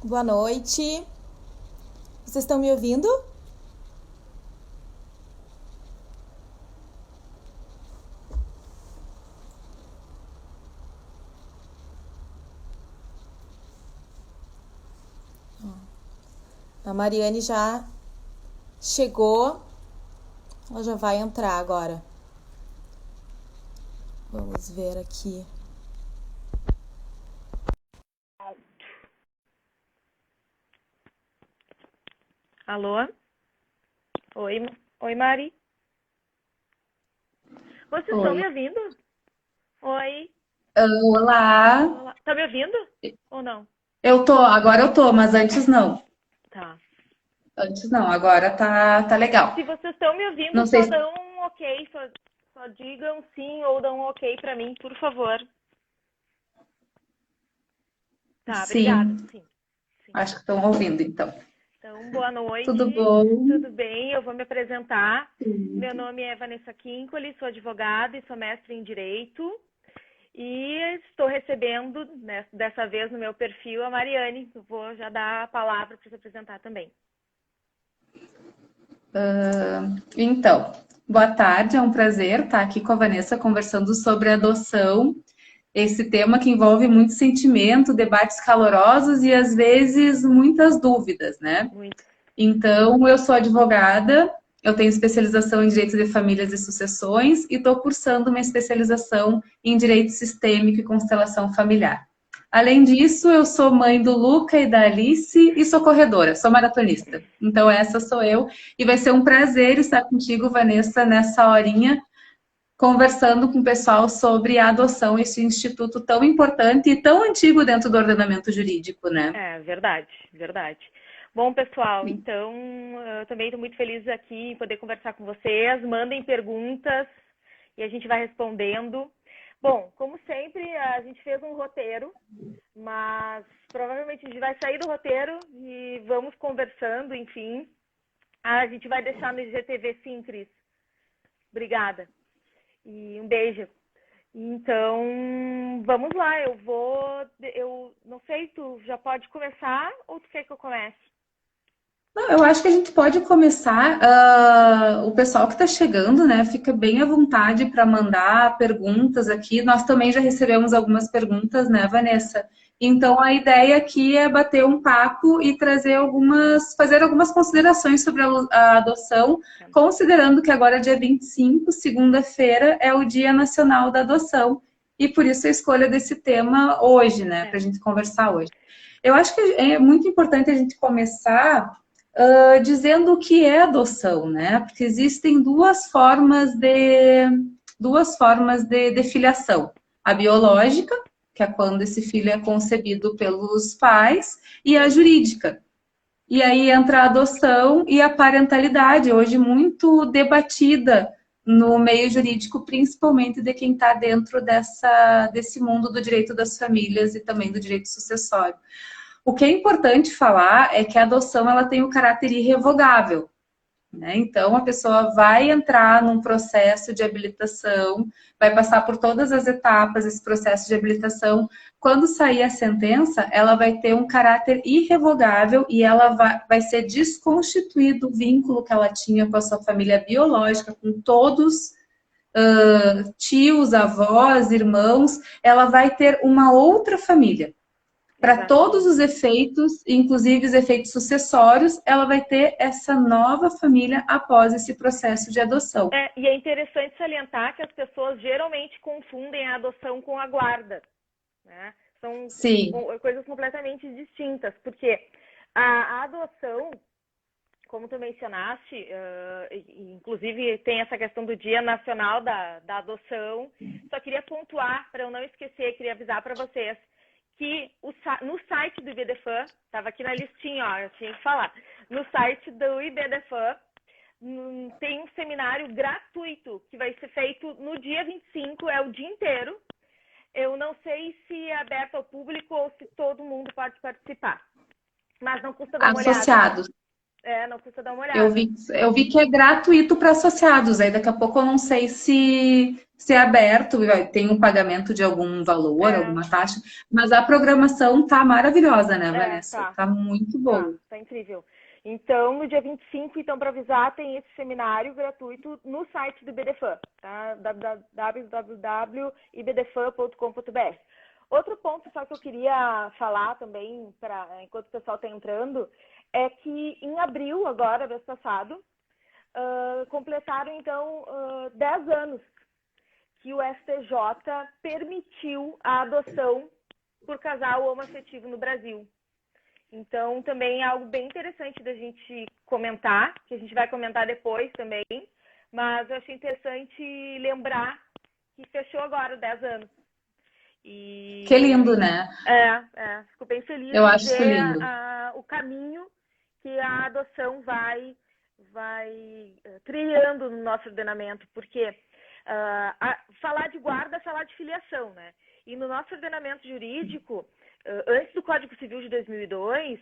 Boa noite. Vocês estão me ouvindo? A Mariane já chegou. Ela já vai entrar agora. Vamos ver aqui. Alô? Oi, oi, Mari. Vocês estão Oi. me ouvindo? Oi. Olá. Olá. Tá me ouvindo? Ou não? Agora eu tô, mas antes não. Tá. Antes não, agora tá legal. Se vocês estão me ouvindo, Não sei só se. dão um ok, só digam sim ou dão um ok pra mim, por favor. Tá, obrigada. Sim, Sim, sim. acho que estão ouvindo, então. Então, boa Tudo noite. bom? Tudo bem? Eu vou me apresentar. Meu Tudo. nome é Vanessa Quincoli, sou advogada e sou mestre em Direito. E estou recebendo, né, dessa vez no meu perfil, a Mariane. Eu vou já dar a palavra para se apresentar também. Então, boa tarde, é um prazer estar aqui com a Vanessa conversando sobre adoção. Esse tema que envolve muito sentimento, debates calorosos e às vezes muitas dúvidas, né? Muito. Então, eu sou advogada, eu tenho especialização em Direito de Famílias e Sucessões e estou cursando uma especialização em Direito Sistêmico e Constelação Familiar. Além disso, eu sou mãe do Luca e da Alice e sou corredora, sou maratonista. Então, essa sou eu e vai ser um prazer estar contigo, Vanessa, nessa horinha, conversando com o pessoal sobre a adoção, esse instituto tão importante e tão antigo dentro do ordenamento jurídico, né? É, verdade, verdade. Bom, pessoal, então eu também estou muito feliz aqui em poder conversar com vocês. Mandem perguntas e a gente vai respondendo. Bom, como sempre, a gente fez um roteiro, mas provavelmente a gente vai sair do roteiro e vamos conversando, enfim. A gente vai deixar no IGTV sim, Cris. Obrigada. E um beijo. Então, vamos lá, eu não sei, tu já pode começar ou tu quer que eu comece? Não, eu acho que a gente pode começar. O pessoal que está chegando, né, fica bem à vontade para mandar perguntas aqui. Nós também já recebemos algumas perguntas, né, Vanessa? Então a ideia aqui é bater um papo e fazer algumas considerações sobre a adoção, considerando que agora, dia 25, segunda-feira, é o Dia Nacional da Adoção. E por isso a escolha desse tema hoje, né, para É, a gente conversar hoje. Eu acho que é muito importante a gente começar dizendo o que é adoção, né? Porque existem duas formas de filiação. A biológica, que é quando esse filho é concebido pelos pais, e a jurídica. E aí entra a adoção e a parentalidade, hoje muito debatida no meio jurídico, principalmente de quem está dentro desse mundo do direito das famílias e também do direito sucessório. O que é importante falar é que a adoção ela tem o caráter irrevogável, né? Então, a pessoa vai entrar num processo de habilitação, vai passar por todas as etapas desse processo de habilitação. Quando sair a sentença, ela vai ter um caráter irrevogável e ela vai ser desconstituído o vínculo que ela tinha com a sua família biológica, com todos tios, avós, irmãos, ela vai ter uma outra família para todos exatamente. os efeitos, inclusive os efeitos sucessórios, ela vai ter essa nova família após esse processo de adoção. E é interessante salientar que as pessoas geralmente confundem a adoção com a guarda, né? São Sim, coisas completamente distintas, porque a adoção, como tu mencionaste, inclusive tem essa questão do Dia Nacional da Adoção. Só queria pontuar, para eu não esquecer, queria avisar para vocês que no site do IBDFAN, estava aqui na listinha, ó, eu tinha que falar, no site do IBDFAN tem um seminário gratuito que vai ser feito no dia 25, é o dia inteiro. Eu não sei se é aberto ao público ou se todo mundo pode participar, mas não custa dar uma olhada. associados. Não precisa dar uma olhada. Eu vi que é gratuito para associados. Aí daqui a pouco eu não sei se é aberto, tem um pagamento de algum valor, alguma taxa. Mas a programação tá maravilhosa, né, Vanessa? Tá muito boa. Tá incrível. Então, no dia 25, então, para avisar, tem esse seminário gratuito no site do IBDFAN, tá? www.ibdfan.com.br. Outro ponto só que eu queria falar também, enquanto o pessoal está entrando, é que em abril, agora, mês passado, completaram, então, 10 anos que o STJ permitiu a adoção por casal homoafetivo no Brasil. Então, também é algo bem interessante da gente comentar, que a gente vai comentar depois também, mas eu achei interessante lembrar que fechou agora 10 anos. E... Que lindo, né? Fico bem feliz eu de acho ver lindo. O caminho que a adoção vai trilhando no nosso ordenamento, porque falar de guarda é falar de filiação, né? E no nosso ordenamento jurídico, antes do Código Civil de 2002,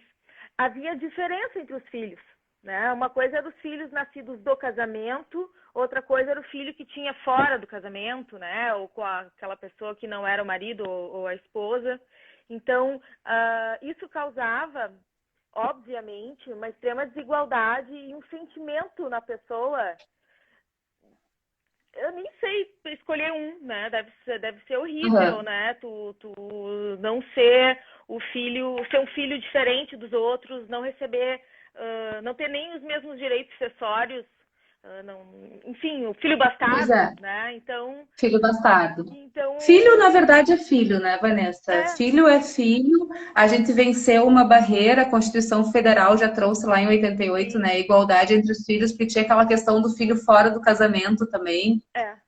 havia diferença entre os filhos, né? Uma coisa era os filhos nascidos do casamento, outra coisa era o filho que tinha fora do casamento, né? Ou com aquela pessoa que não era o marido ou a esposa. Então, isso causava, obviamente, uma extrema desigualdade e um sentimento na pessoa. Eu nem sei escolher um, né? Deve ser horrível, né? Tu não ser ser um filho diferente dos outros, não receber, não ter nem os mesmos direitos sucessórios, enfim, o filho bastardo, né? Então, filho bastardo. Filho, na verdade, é filho, né, Vanessa? Filho é filho. A gente venceu uma barreira, a Constituição Federal já trouxe lá em 88, né? Igualdade entre os filhos, porque tinha aquela questão do filho fora do casamento também.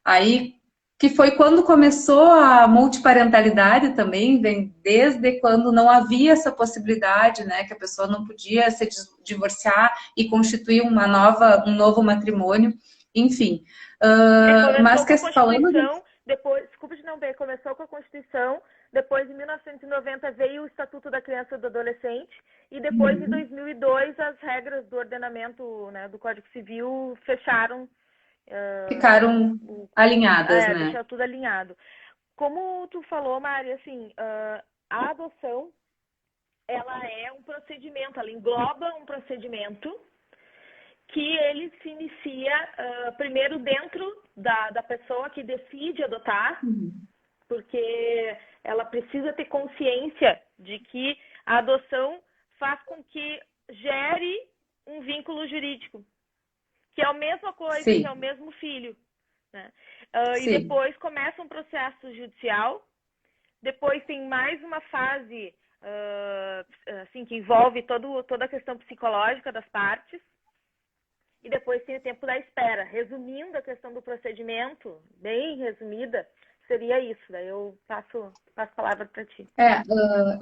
Aí, que foi quando começou a multiparentalidade também, vem desde quando não havia essa possibilidade, né? Que a pessoa não podia se divorciar e constituir um novo matrimônio. Enfim. Mas que falando... Depois, desculpa de não ver, começou com a Constituição, depois em 1990 veio o Estatuto da Criança e do Adolescente e depois em 2002 as regras do ordenamento, né, do Código Civil fecharam. Ficaram alinhadas, né? Deixou tudo alinhado. Como tu falou, Mari, assim, a adoção, ela é um procedimento, ela engloba um procedimento que ele se inicia primeiro dentro da pessoa que decide adotar, porque ela precisa ter consciência de que a adoção faz com que gere um vínculo jurídico, que é a mesma coisa, que é o mesmo filho, né? E depois começa um processo judicial, depois tem mais uma fase assim, que envolve toda a questão psicológica das partes, e depois tem o tempo da espera. Resumindo a questão do procedimento, bem resumida, seria isso. Daí eu passo a palavra para ti.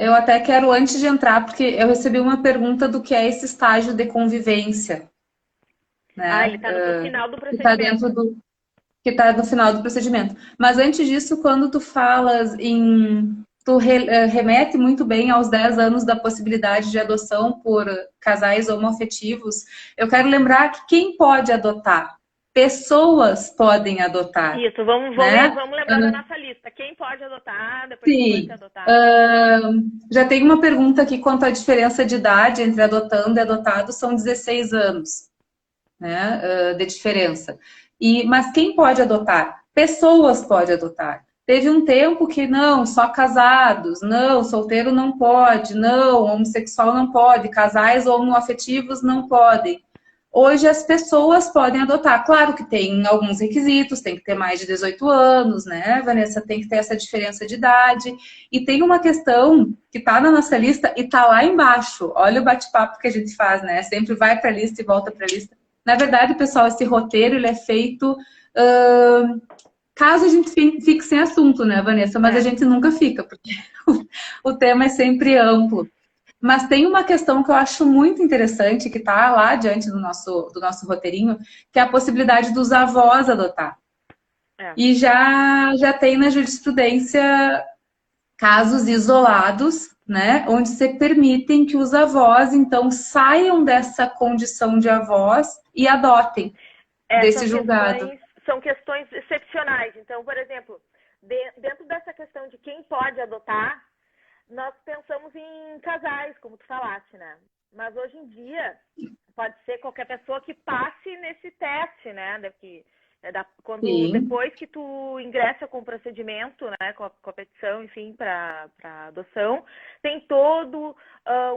Eu até quero, antes de entrar, porque eu recebi uma pergunta do que é esse estágio de convivência. Né? Ele está no final do procedimento. Que está no final do procedimento. Mas antes disso, quando tu falas tu remete muito bem aos 10 anos da possibilidade de adoção por casais homoafetivos. Eu quero lembrar que quem pode adotar? Pessoas podem adotar. Isso, vamos lembrar da nossa lista. Quem pode adotar, depois quem pode adotar. Já tem uma pergunta aqui quanto à diferença de idade entre adotando e adotado, são 16 anos, né, de diferença. Mas quem pode adotar? Pessoas podem adotar. Teve um tempo que não, só casados, não, solteiro não pode, não, homossexual não pode, casais homoafetivos não podem. Hoje as pessoas podem adotar. Claro que tem alguns requisitos, tem que ter mais de 18 anos, né, Vanessa? Tem que ter essa diferença de idade. E tem uma questão que está na nossa lista e está lá embaixo. Olha o bate-papo que a gente faz, né? Sempre vai para a lista e volta para a lista. Na verdade, pessoal, esse roteiro ele é feito... caso a gente fique sem assunto, né, Vanessa? Mas a gente nunca fica, porque o tema é sempre amplo. Mas tem uma questão que eu acho muito interessante, que está lá diante do nosso roteirinho, que é a possibilidade dos avós adotar. E já tem na jurisprudência casos isolados, né, onde se permitem que os avós, então, saiam dessa condição de avós e adotem desse julgado. São questões excepcionais. Então, por exemplo, dentro dessa questão de quem pode adotar, nós pensamos em casais, como tu falaste, né? Mas hoje em dia, pode ser qualquer pessoa que passe nesse teste, né? Depois que tu ingressa com o procedimento, né, com a petição, enfim, para adoção, tem todo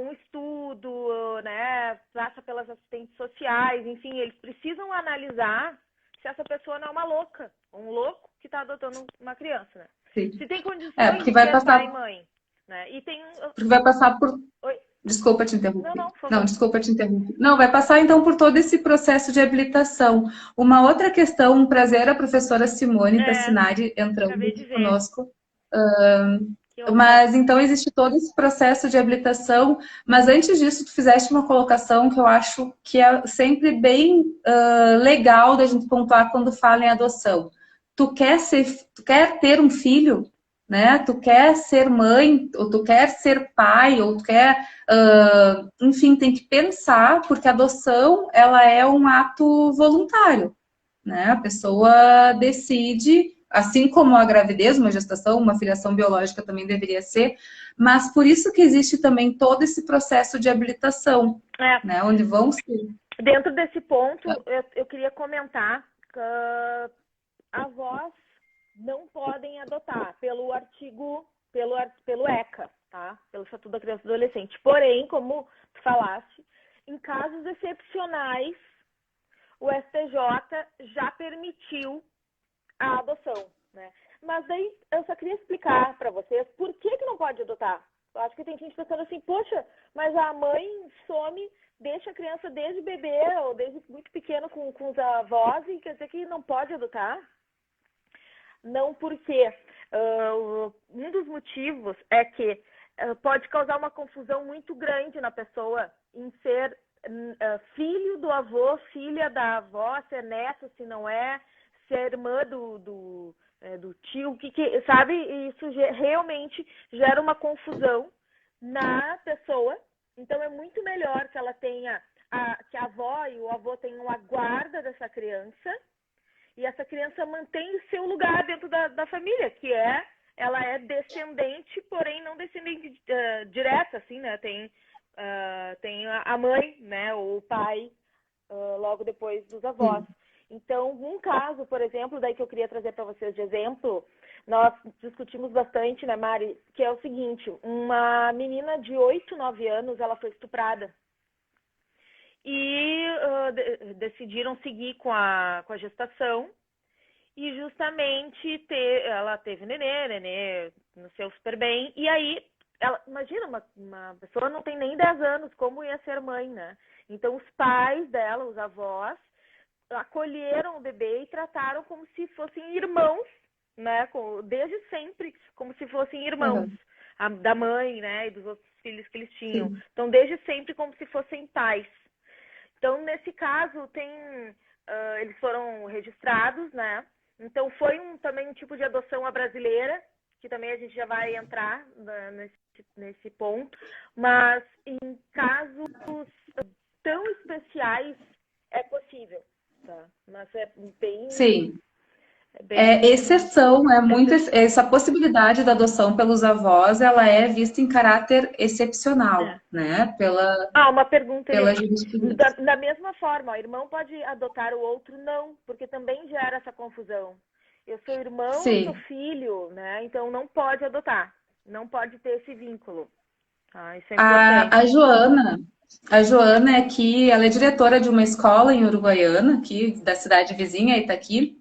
um estudo, né, passa pelas assistentes sociais, enfim, eles precisam analisar se essa pessoa não é uma louca, um louco que está adotando uma criança, né? Sim. Se tem condições porque de vai ser passar... pai e mãe, né? E tem... Porque vai passar por... Oi? Desculpa te interromper. Não, por favor. Desculpa te interromper. Não, vai passar então por todo esse processo de habilitação. Uma outra questão, um prazer a professora Simone Tassinari entrando aqui conosco. Mas então existe todo esse processo de habilitação, mas antes disso tu fizeste uma colocação que eu acho que é sempre bem legal da gente pontuar quando fala em adoção. Tu quer ter um filho? Né? Tu quer ser mãe, ou tu quer ser pai, ou tu quer... enfim, tem que pensar, porque a adoção, ela é um ato voluntário, né? A pessoa decide, assim como a gravidez, uma gestação, uma filiação biológica também deveria ser, mas por isso que existe também todo esse processo de habilitação, né? Onde vão ser... Dentro desse ponto, eu queria comentar que avós não podem adotar pelo artigo, pelo ECA, tá? Pelo Estatuto da Criança e do Adolescente. Porém, como tu falaste, em casos excepcionais, o STJ já permitiu a adoção, né? Mas daí eu só queria explicar para vocês por que não pode adotar. Eu acho que tem gente pensando assim, poxa, mas a mãe some, deixa a criança desde bebê ou desde muito pequeno com os avós e quer dizer que não pode adotar? Não, porque um dos motivos é que pode causar uma confusão muito grande na pessoa em ser filho do avô, filha da avó, ser neto, se não é, ser irmã do tio, sabe? Isso realmente gera uma confusão na pessoa. Então é muito melhor que ela tenha, que a avó e o avô tenham a guarda dessa criança, e essa criança mantém o seu lugar dentro da família, que ela é descendente, porém não descendente direta, assim, né? Tem a mãe, né? Ou o pai, logo depois dos avós. Então, um caso, por exemplo, daí que eu queria trazer para vocês de exemplo, nós discutimos bastante, né, Mari? Que é o seguinte, uma menina de 8, 9 anos, ela foi estuprada. E decidiram seguir com a gestação e justamente ela teve nenê nasceu super bem, e aí imagina, uma pessoa não tem nem 10 anos, como ia ser mãe, né? Então os pais dela, os avós, acolheram o bebê e trataram como se fossem irmãos, né? Desde sempre, como se fossem irmãos da mãe, né? E dos outros filhos que eles tinham. Sim. Então desde sempre como se fossem pais. Então, nesse caso, eles foram registrados, né? Então, foi também um tipo de adoção à brasileira, que também a gente já vai entrar nesse ponto. Mas, em casos tão especiais, é possível, tá? Mas é bem... Sim. É exceção, essa possibilidade da adoção pelos avós, ela é vista em caráter excepcional, né? Uma pergunta pela jurisprudência. Da mesma forma, o irmão pode adotar o outro? Não, porque também gera essa confusão. Eu sou irmão, eu sou filho, né? Então não pode adotar, não pode ter esse vínculo. Isso é importante. A Joana aqui, ela é diretora de uma escola em Uruguaiana, aqui da cidade vizinha, Itaqui.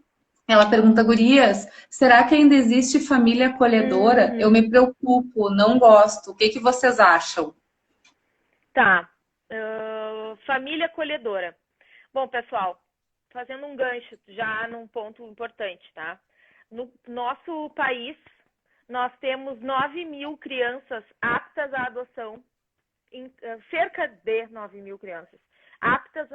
Ela pergunta, gurias, será que ainda existe família acolhedora? Eu me preocupo, não gosto. O que vocês acham? Tá. Família acolhedora. Bom, pessoal, fazendo um gancho já num ponto importante, tá? No nosso país, nós temos 9.000 crianças aptas à adoção, cerca de 9.000 crianças aptas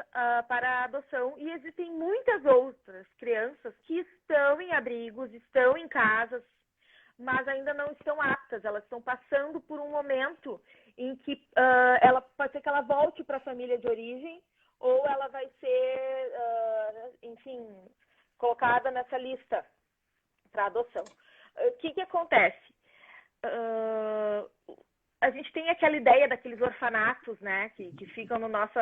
para a adoção, e existem muitas outras crianças que estão em abrigos, estão em casas mas ainda não estão aptas, elas estão passando por um momento em que ela pode ser que ela volte para a família de origem, ou ela vai ser, enfim, colocada nessa lista para adoção. O que acontece? A gente tem aquela ideia daqueles orfanatos, né, que ficam no nosso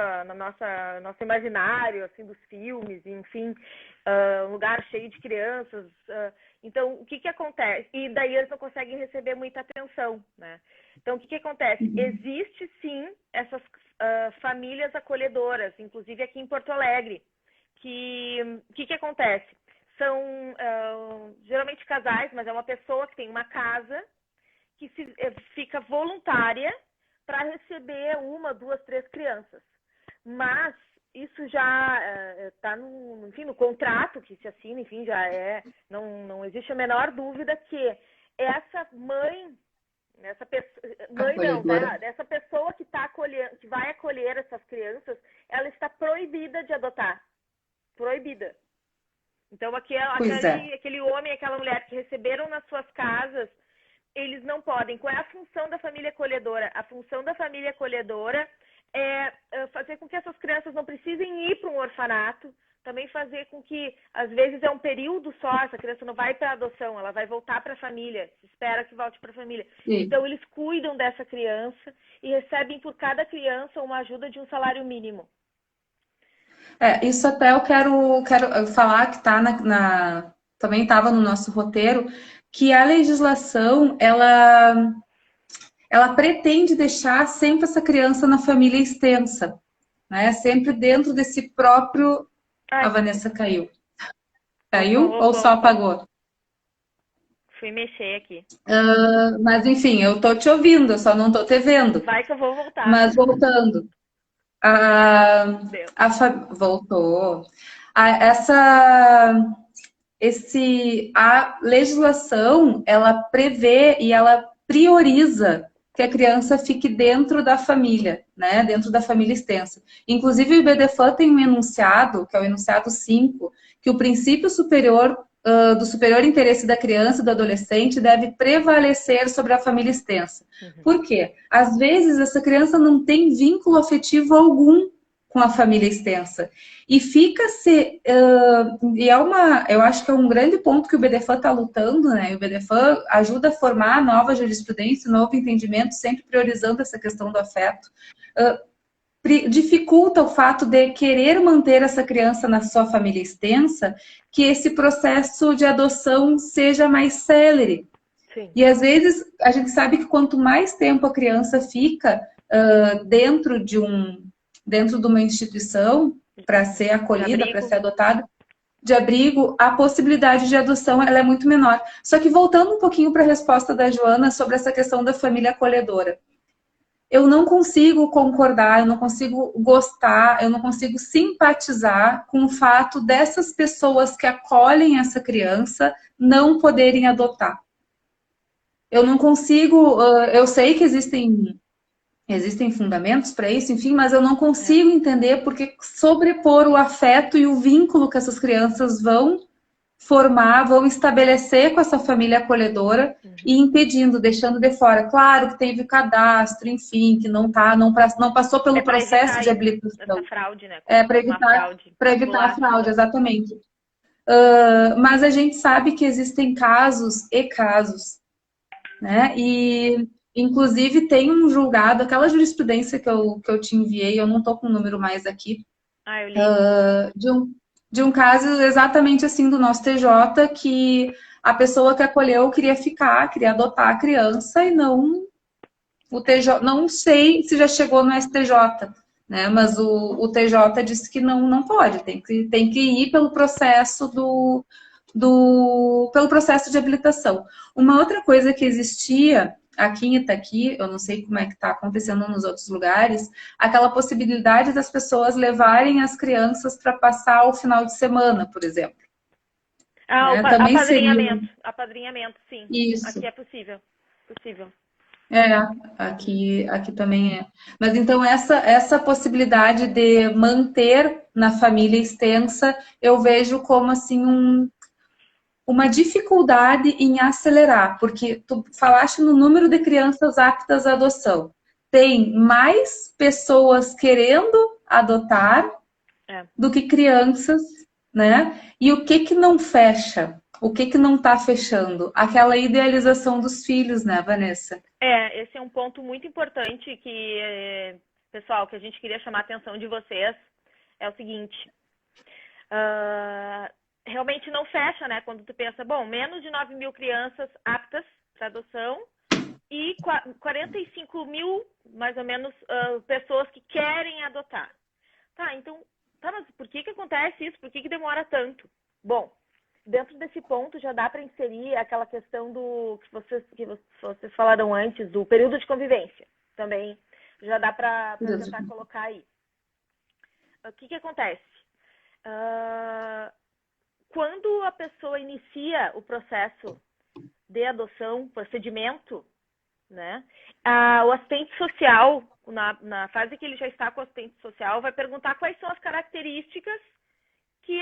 imaginário, assim, dos filmes, enfim, um lugar cheio de crianças. Então, o que acontece? E daí eles não conseguem receber muita atenção, né? Então, o que acontece? Existe, sim, essas famílias acolhedoras, inclusive aqui em Porto Alegre, o que acontece? São geralmente casais, mas é uma pessoa que tem uma casa que fica voluntária para receber 1, 2, 3 crianças. Mas isso já está no contrato que se assina, enfim, já não existe a menor dúvida que essa mãe, essa pessoa que tá acolhendo, que vai acolher essas crianças, ela está proibida de adotar. Proibida. Então, aquele homem e aquela mulher que receberam nas suas casas, eles não podem. Qual é a função da família acolhedora? A função da família acolhedora é fazer com que essas crianças não precisem ir para um orfanato, também fazer com que, às vezes, é um período só, essa criança não vai para a adoção, ela vai voltar para a família, se espera que volte para a família. Sim. Então, eles cuidam dessa criança e recebem por cada criança uma ajuda de um salário mínimo. Isso até eu quero falar que também estava no nosso roteiro, que a legislação, ela pretende deixar sempre essa criança na família extensa, né? Sempre dentro desse próprio... A Vanessa caiu. Caiu ou só apagou? Fui mexer aqui. Mas enfim, eu tô te ouvindo, eu só não tô te vendo. Vai que eu vou voltar. Mas voltando. Voltou. A legislação, ela prevê e ela prioriza que a criança fique dentro da família, né? Dentro da família extensa. Inclusive, o IBDFAN tem um enunciado, que é o enunciado 5, que o princípio superior do superior interesse da criança e do adolescente deve prevalecer sobre a família extensa. Por quê? Às vezes, essa criança não tem vínculo afetivo algum com a família extensa. E eu acho que é um grande ponto que o BDFAN está lutando, né? O BDFAN ajuda a formar nova jurisprudência, novo entendimento, sempre priorizando essa questão do afeto. Dificulta o fato de querer manter essa criança na sua família extensa, que esse processo de adoção seja mais célere. Sim. E às vezes a gente sabe que quanto mais tempo a criança fica dentro de uma instituição para ser acolhida, para ser adotada, de abrigo, a possibilidade de adoção ela é muito menor. Só que voltando um pouquinho para a resposta da Joana sobre essa questão da família acolhedora. Eu não consigo concordar, eu não consigo gostar, eu não consigo simpatizar com o fato dessas pessoas que acolhem essa criança não poderem adotar. Eu não consigo, eu sei que existem fundamentos para isso, enfim, mas eu não consigo entender porque sobrepor o afeto e o vínculo que essas crianças vão formar, vão estabelecer com essa família acolhedora e impedindo, deixando de fora. Claro que teve cadastro, enfim, que não passou pelo processo de habilitação. Essa fraude, né? Para evitar a fraude, exatamente. Mas a gente sabe que existem casos e casos, né? E inclusive tem um julgado, aquela jurisprudência que eu te enviei, eu não estou com o número mais aqui. Eu li. De um caso exatamente assim do nosso TJ, que a pessoa que acolheu queria adotar a criança e não o TJ, não sei se já chegou no STJ, né? Mas o TJ disse que não pode, tem que ir pelo processo pelo processo de habilitação. Uma outra coisa que existia aqui em Itaqui, eu não sei como é que está acontecendo nos outros lugares, aquela possibilidade das pessoas levarem as crianças para passar o final de semana, por exemplo. Apadrinhamento, sim. Isso. Aqui é possível. Aqui também é. Mas então essa possibilidade de manter na família extensa, eu vejo como assim uma dificuldade em acelerar, porque tu falaste no número de crianças aptas à adoção. Tem mais pessoas querendo adotar do que crianças, né? E o que que não fecha? O que que não está fechando? Aquela idealização dos filhos, né, Vanessa? Esse é um ponto muito importante que, pessoal, que a gente queria chamar a atenção de vocês. É o seguinte, realmente não fecha, né? Quando tu pensa, bom, menos de 9 mil crianças aptas para adoção e 45 mil, mais ou menos, pessoas que querem adotar. Tá, então, mas por que acontece isso? Por que demora tanto? Bom, dentro desse ponto já dá para inserir aquela questão do que vocês falaram antes, do período de convivência. Também já dá para tentar colocar aí. O que acontece? Quando a pessoa inicia o processo de adoção, procedimento, né, o assistente social, na fase que ele já está com o assistente social, vai perguntar quais são as características que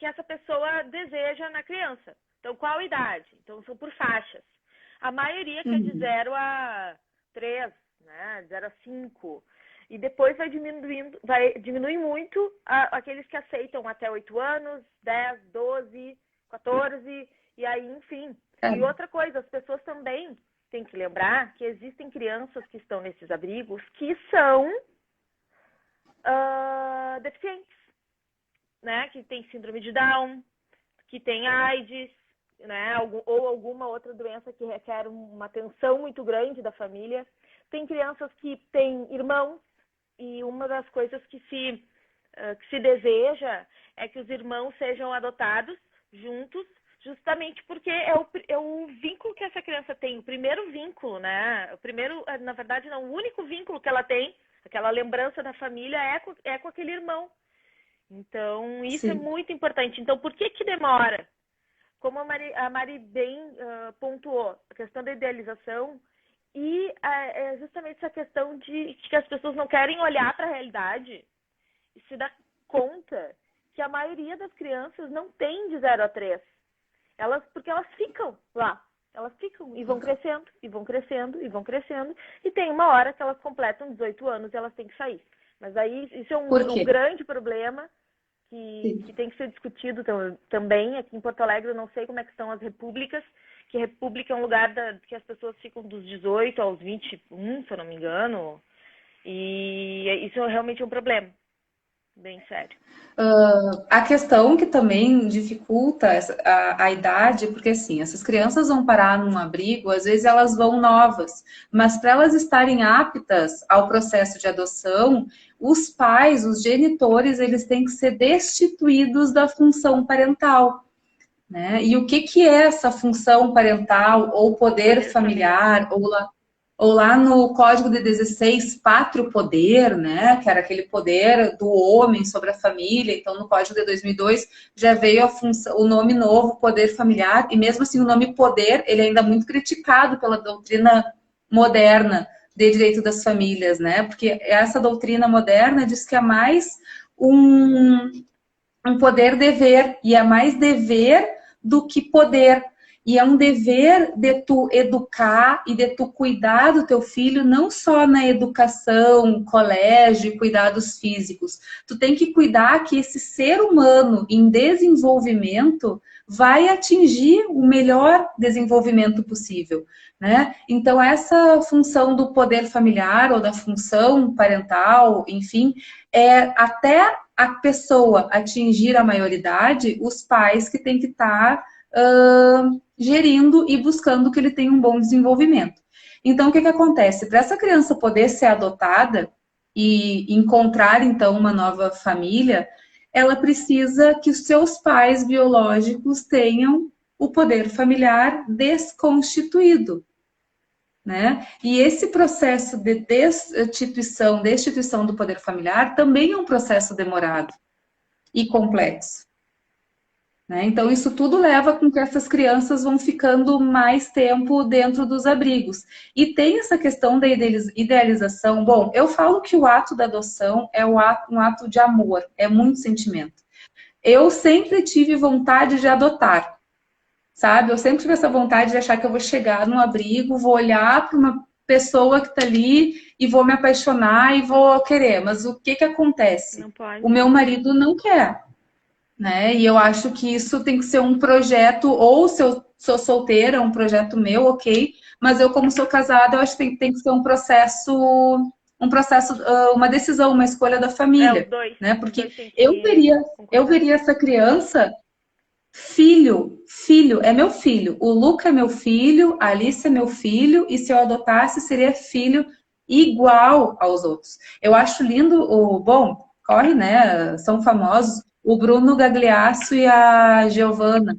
essa pessoa deseja na criança. Então, qual idade? Então, são por faixas. A maioria quer de 0 a 3, né, 0 a 5. E depois vai diminuir muito aqueles que aceitam até 8 anos, 10, 12, 14, e aí, enfim. E outra coisa, as pessoas também têm que lembrar que existem crianças que estão nesses abrigos que são deficientes, né? Que tem síndrome de Down, que tem AIDS, né? Ou alguma outra doença que requer uma atenção muito grande da família. Tem crianças que têm irmãos, e uma das coisas que se deseja é que os irmãos sejam adotados juntos, justamente porque é o vínculo que essa criança tem, o primeiro vínculo, né? Na verdade, não, o único vínculo que ela tem, aquela lembrança da família é com aquele irmão. Então, isso é muito importante. Então, por que demora? Como a Mari bem pontuou, a questão da idealização e é justamente essa questão de que as pessoas não querem olhar para a realidade e se dar conta que a maioria das crianças não tem de 0 a 3. Porque elas ficam lá. Elas ficam e vão crescendo, e vão crescendo, e vão crescendo. E tem uma hora que elas completam 18 anos e elas têm que sair. Mas aí isso é um grande problema que tem que ser discutido também. Aqui em Porto Alegre eu não sei como é que estão as repúblicas, que república é um lugar que as pessoas ficam dos 18 aos 21, se eu não me engano. E isso realmente é um problema. Bem sério. A questão que também dificulta a idade, porque assim, essas crianças vão parar num abrigo, às vezes elas vão novas, mas para elas estarem aptas ao processo de adoção, os pais, os genitores, eles têm que ser destituídos da função parental. Né? E o que é essa função parental ou poder familiar, ou lá no Código de 16, pátrio poder, né? Que era aquele poder do homem sobre a família. Então, no Código de 2002 já veio o nome novo, poder familiar, e mesmo assim o nome poder, ele é ainda muito criticado pela doutrina moderna de direito das famílias, né? Porque essa doutrina moderna diz que é mais um poder-dever, e é mais dever do que poder. E é um dever de tu educar e de tu cuidar do teu filho, não só na educação, colégio e cuidados físicos. Tu tem que cuidar que esse ser humano em desenvolvimento vai atingir o melhor desenvolvimento possível, né? Então, essa função do poder familiar ou da função parental, enfim, é até a pessoa atingir a maioridade, os pais que têm que estar gerindo e buscando que ele tenha um bom desenvolvimento. Então, o que acontece? Para essa criança poder ser adotada e encontrar, então, uma nova família, ela precisa que os seus pais biológicos tenham o poder familiar desconstituído. Né? E esse processo de destituição do poder familiar também é um processo demorado e complexo. Né? Então, isso tudo leva com que essas crianças vão ficando mais tempo dentro dos abrigos. E tem essa questão da idealização. Bom, eu falo que o ato da adoção é um ato de amor, é muito sentimento. Eu sempre tive vontade de adotar. sabe? Eu sempre tive essa vontade de achar que eu vou chegar num abrigo, vou olhar para uma pessoa que está ali e vou me apaixonar e vou querer. Mas o que que acontece? Não pode. O meu marido não quer, né? E eu acho que isso tem que ser um projeto, ou se eu sou solteira, um projeto meu, ok, mas eu, como sou casada, eu acho que tem que ser um processo, uma decisão, uma escolha da família, né? Os Porque dois têm eu que veria, eu concordar. veria essa criança, filho, é meu filho. O Luca é meu filho, a Alice é meu filho, e se eu adotasse, seria filho igual aos outros. Eu acho lindo bom, corre, né? São famosos, o Bruno Gagliasso e a Giovanna.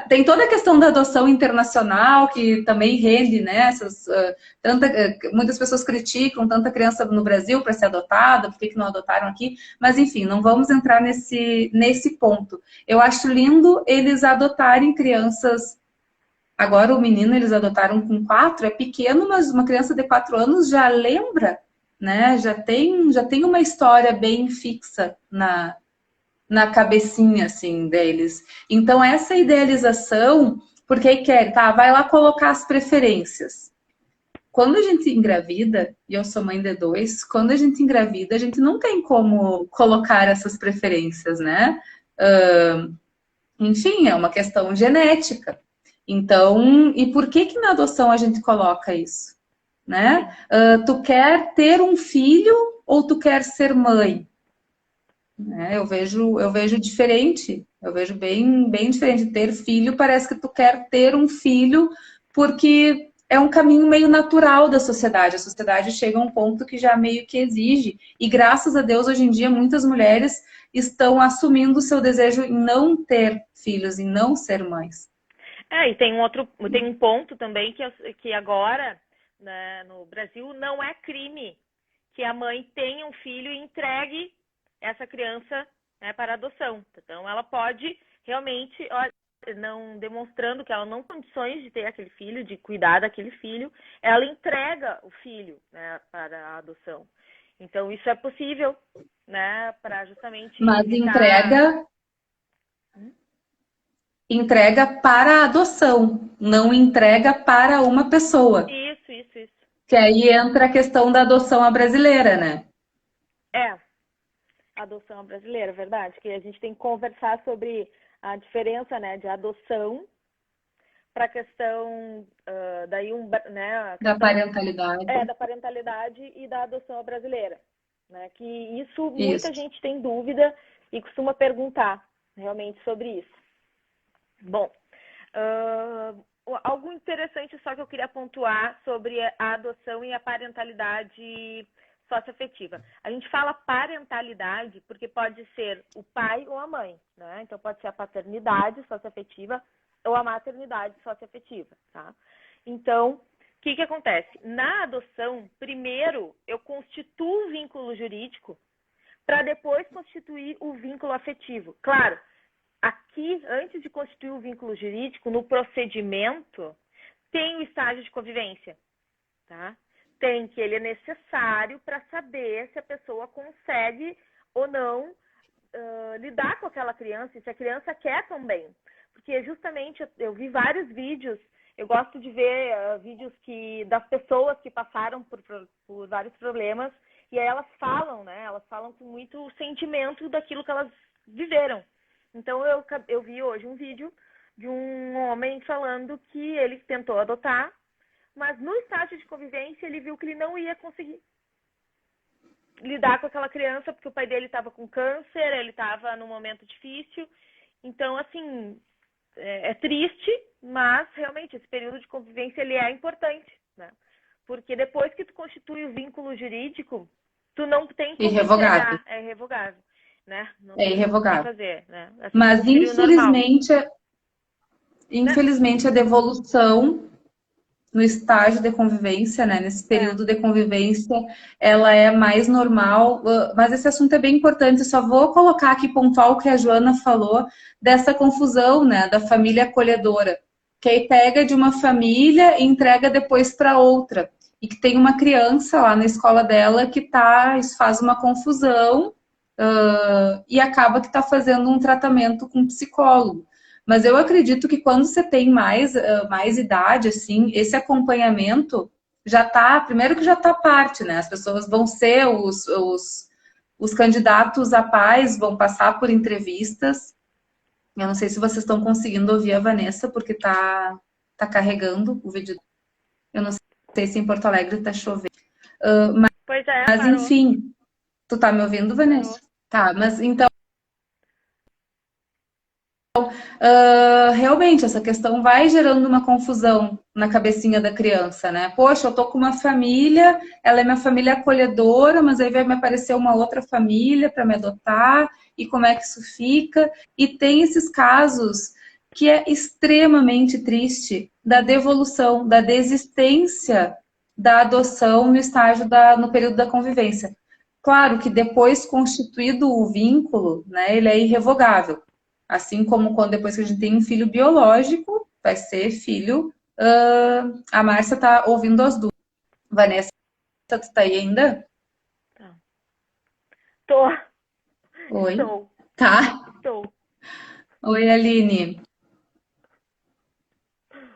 Tem toda a questão da adoção internacional, que também rende, né? Muitas pessoas criticam tanta criança no Brasil para ser adotada, por que não adotaram aqui? Mas, enfim, não vamos entrar nesse ponto. Eu acho lindo eles adotarem crianças. Agora, o menino eles adotaram com 4, é pequeno, mas uma criança de 4 anos já lembra, né? Já tem uma história bem fixa na cabecinha, assim, deles. Então, essa idealização, porque aí quer, tá, vai lá colocar as preferências. Quando a gente engravida, e eu sou mãe de 2, quando a gente engravida, a gente não tem como colocar essas preferências, né? Enfim, é uma questão genética. Então, e por que que na adoção a gente coloca isso? Né? Tu quer ter um filho ou tu quer ser mãe? Né? Eu vejo diferente, eu vejo bem diferente. Ter filho, parece que tu quer ter um filho porque é um caminho meio natural da sociedade. A sociedade chega a um ponto que já meio que exige. E graças a Deus, hoje em dia, muitas mulheres estão assumindo o seu desejo em não ter filhos, em não ser mães. E tem um ponto também que agora, né, no Brasil, não é crime que a mãe tenha um filho e entregue essa criança, né, para adoção. Então, ela pode realmente, não demonstrando que ela não tem condições de ter aquele filho, de cuidar daquele filho, ela entrega o filho, né, para a adoção. Então, isso é possível, né, para justamente Mas evitar... entrega para a adoção, não entrega para uma pessoa. Isso. Que aí entra a questão da adoção à brasileira, né? Adoção brasileira, verdade, que a gente tem que conversar sobre a diferença, né, de adoção para a questão Da parentalidade. da parentalidade e da adoção brasileira, né? Que isso muita gente tem dúvida e costuma perguntar realmente sobre isso. Bom, algo interessante só que eu queria pontuar sobre a adoção e a parentalidade socioafetiva. A gente fala parentalidade porque pode ser o pai ou a mãe, né? Então pode ser a paternidade socioafetiva ou a maternidade socioafetiva, tá? Então, o que acontece? Na adoção, primeiro eu constituo o vínculo jurídico para depois constituir o vínculo afetivo. Claro, aqui, antes de constituir o vínculo jurídico, no procedimento, tem o estágio de convivência, tá? Tem que ele é necessário para saber se a pessoa consegue ou não lidar com aquela criança e se a criança quer também. Porque justamente eu vi vários vídeos, eu gosto de ver vídeos das pessoas que passaram por vários problemas e aí elas falam, né? Elas falam com muito sentimento daquilo que elas viveram. Então eu vi hoje um vídeo de um homem falando que ele tentou adotar, mas no estágio de convivência ele viu que ele não ia conseguir lidar com aquela criança porque o pai dele estava com câncer, ele estava num momento difícil. Então, assim, é triste, mas realmente esse período de convivência ele é importante, né? Porque depois que tu constitui o vínculo jurídico, tu não tem como Irrevogável. entregar, é irrevogável, né? Não É irrevogável. fazer, né? Assim, mas infelizmente a devolução no estágio de convivência, né, nesse período de convivência, ela é mais normal, mas esse assunto é bem importante, só vou colocar aqui pontual o que a Joana falou, dessa confusão, né, da família acolhedora, que aí pega de uma família e entrega depois para outra, e que tem uma criança lá na escola dela que isso faz uma confusão, e acaba que está fazendo um tratamento com um psicólogo. Mas eu acredito que quando você tem mais idade, assim, esse acompanhamento já tá, primeiro que já tá parte, né? As pessoas vão ser os candidatos a pais, vão passar por entrevistas. Eu não sei se vocês estão conseguindo ouvir a Vanessa, porque tá carregando o vídeo. Eu não sei se em Porto Alegre tá chovendo. Pois é, Mas parou. enfim, tu tá me ouvindo, Vanessa? Tá, mas então realmente, essa questão vai gerando uma confusão na cabecinha da criança, né? Poxa, eu tô com uma família, ela é minha família acolhedora, mas aí vai me aparecer uma outra família para me adotar, e como é que isso fica? E tem esses casos que é extremamente triste da devolução, da desistência da adoção no estágio no período da convivência. Claro que depois constituído o vínculo, né, ele é irrevogável. Assim como quando depois que a gente tem um filho biológico, vai ser filho. A Márcia tá ouvindo as duas. Vanessa, tu tá aí ainda? Tá. Tô. Oi. Estou. Tá. Estou. Oi, Aline.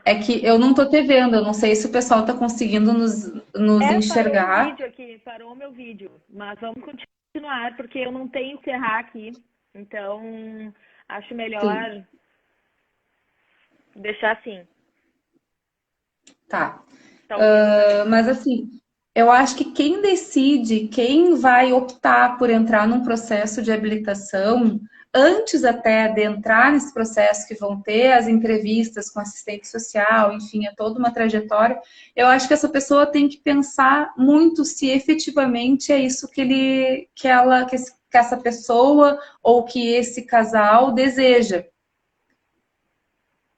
É que eu não tô te vendo, eu não sei se o pessoal tá conseguindo nos Parou o enxergar. vídeo aqui, parou o meu vídeo. Mas vamos continuar, porque eu não tenho que errar aqui. Então, acho melhor Sim. deixar assim. Tá. Tá ouvindo, Mas assim, eu acho que quem decide, quem vai optar por entrar num processo de habilitação, antes até de entrar nesse processo que vão ter as entrevistas com assistente social, enfim, é toda uma trajetória, eu acho que essa pessoa tem que pensar muito se efetivamente é isso que essa pessoa ou que esse casal deseja.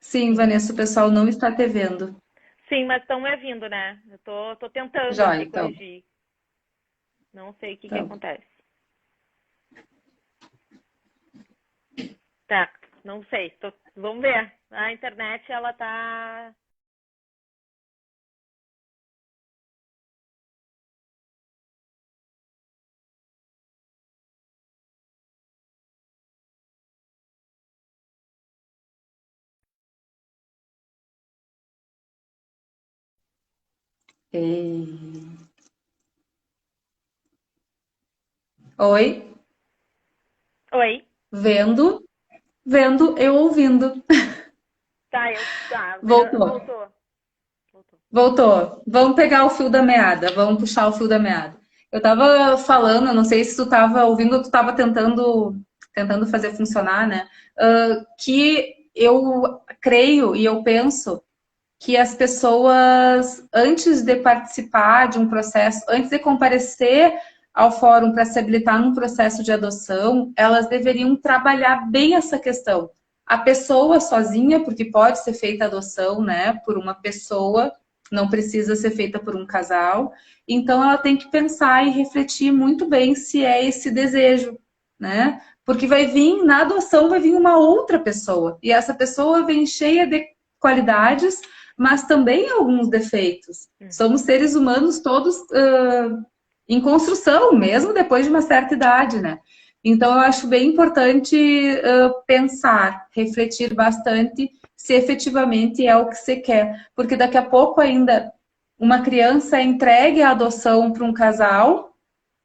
Sim, Vanessa, o pessoal não está te vendo. Sim, mas estão me ouvindo, né? Eu tô tentando Já, aqui então. corrigir. Não sei o que Então. acontece. Tá, não sei. Vamos ver. A internet, ela tá... Oi, Oi? vendo, eu ouvindo. Tá, Voltou, voltou. Voltou. voltou. Vamos pegar o fio da meada, vamos puxar o fio da meada. Eu tava falando, não sei se tu tava ouvindo ou tu tava tentando fazer funcionar, né? Que eu creio e eu penso que as pessoas, antes de participar de um processo, antes de comparecer ao fórum para se habilitar num processo de adoção, elas deveriam trabalhar bem essa questão. A pessoa sozinha, porque pode ser feita a adoção, né, por uma pessoa, não precisa ser feita por um casal. Então, ela tem que pensar e refletir muito bem se é esse desejo, né? Porque na adoção vai vir uma outra pessoa, e essa pessoa vem cheia de qualidades, mas também alguns defeitos. Somos seres humanos todos em construção, mesmo depois de uma certa idade, né? Então, eu acho bem importante pensar, refletir bastante se efetivamente é o que você quer. Porque daqui a pouco ainda uma criança é entregue à adoção para um casal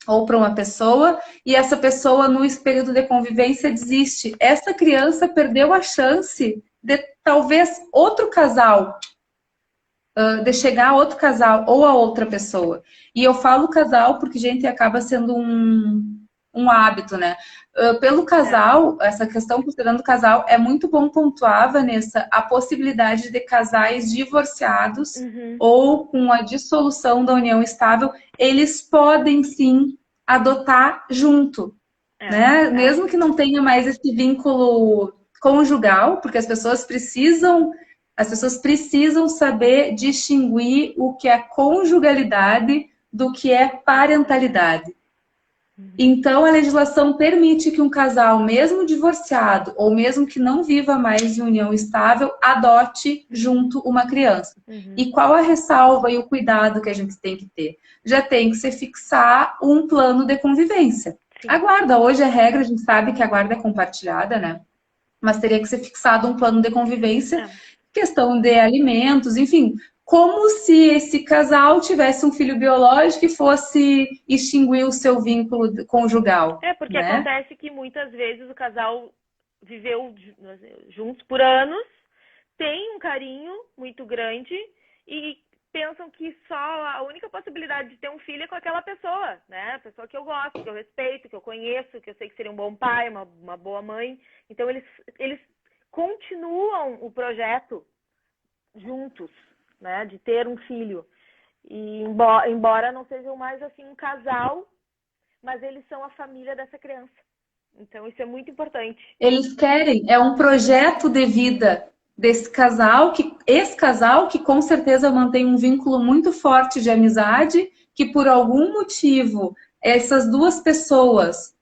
ou para uma pessoa, e essa pessoa, no período de convivência, desiste. Essa criança perdeu a chance de talvez outro casal, de chegar a outro casal ou a outra pessoa. E eu falo casal porque, gente, acaba sendo um hábito, né? Pelo casal, essa questão considerando o casal, é muito bom pontuar, Vanessa, a possibilidade de casais divorciados ou com a dissolução da união estável, eles podem sim adotar junto, né? Mesmo que não tenha mais esse vínculo conjugal, porque as pessoas precisam saber distinguir o que é conjugalidade do que é parentalidade. Então, a legislação permite que um casal, mesmo divorciado, ou mesmo que não viva mais em união estável, adote junto uma criança. E qual a ressalva e o cuidado que a gente tem que ter? Já tem que se fixar um plano de convivência. Sim. A guarda, hoje é regra, a gente sabe que a guarda é compartilhada, né? mas teria que ser fixado um plano de convivência, É. questão de alimentos, enfim, como se esse casal tivesse um filho biológico e fosse extinguir o seu vínculo conjugal, Porque né? acontece que muitas vezes o casal viveu juntos por anos, tem um carinho muito grande e pensam que só a única possibilidade de ter um filho é com aquela pessoa, né? A pessoa que eu gosto, que eu respeito, que eu conheço, que eu sei que seria um bom pai, uma boa mãe. Então eles continuam o projeto juntos, né? De ter um filho. E embora não sejam mais assim um casal, mas eles são a família dessa criança. Então isso é muito importante. Eles querem, é um projeto de vida desse casal, esse casal que com certeza mantém um vínculo muito forte de amizade, que por algum motivo essas duas pessoas,